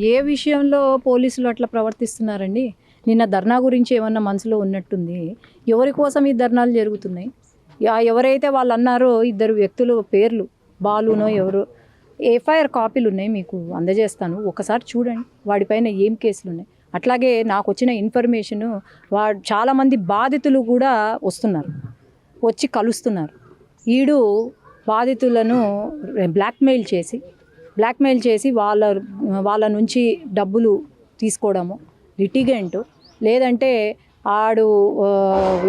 ఏ విషయంలో పోలీసులు అట్లా ప్రవర్తిస్తున్నారండి? నిన్న ధర్నా గురించి ఏమన్నా మనసులో ఉన్నట్టుంది. ఎవరి కోసం ఈ ధర్నాలు జరుగుతున్నాయి? ఎవరైతే వాళ్ళు అన్నారో ఇద్దరు వ్యక్తుల పేర్లు బాలునో ఎవరో ఎఫ్ఐఆర్ కాపీలు ఉన్నాయి, మీకు అందజేస్తాను, ఒకసారి చూడండి వాడిపైన ఏం కేసులు ఉన్నాయి. అట్లాగే నాకు వచ్చిన ఇన్ఫర్మేషను చాలామంది బాధితులు కూడా వస్తున్నారు, వచ్చి కలుస్తున్నారు. ఈడు బాధితులను బ్లాక్మెయిల్ చేసి వాళ్ళ నుంచి డబ్బులు తీసుకోవడము, లిటిగెంట్ లేదంటే ఆడు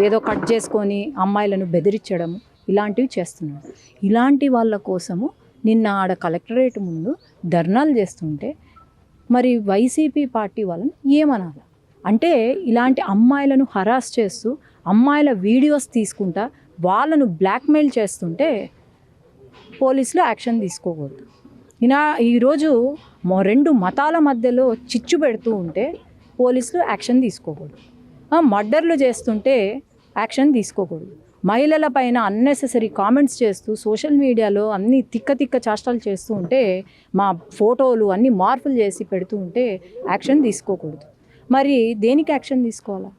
ఏదో కట్ చేసుకొని అమ్మాయిలను బెదిరించడము, ఇలాంటివి చేస్తున్నాడు. ఇలాంటి వాళ్ళ కోసము నిన్న ఆడ కలెక్టరేట్ ముందు ధర్నాలు చేస్తుంటే మరి వైసీపీ పార్టీ వాళ్ళని ఏమనాలి? అంటే ఇలాంటి అమ్మాయిలను హరాస్ చేస్తూ అమ్మాయిల వీడియోస్ తీసుకుంటా వాళ్ళను బ్లాక్మెయిల్ చేస్తుంటే పోలీసులు యాక్షన్ తీసుకోకూడదు. ఈరోజు రెండు మతాల మధ్యలో చిచ్చు పెడుతూ ఉంటే పోలీసులు యాక్షన్ తీసుకోకూడదు. మర్డర్లు చేస్తుంటే యాక్షన్ తీసుకోకూడదు. మహిళల పైన అన్నెసెసరీ కామెంట్స్ చేస్తూ సోషల్ మీడియాలో అన్ని తిక్క చేష్టలు చేస్తూ ఉంటే, మా ఫోటోలు అన్నీ మార్పులు చేసి పెడుతూ ఉంటే యాక్షన్ తీసుకోకూడదు. మరి దేనికి యాక్షన్ తీసుకోవాలా?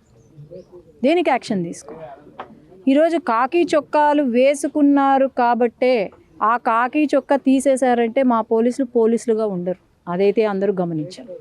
దేనికి యాక్షన్ తీసుకోవాలి? ఈరోజు కాకి చొక్కాలు వేసుకున్నారు కాబట్టే ఆ కాకి చొక్కా తీసేశారంటే మా పోలీసులుగా ఉండరు. అదైతే అందరూ గమనించారు.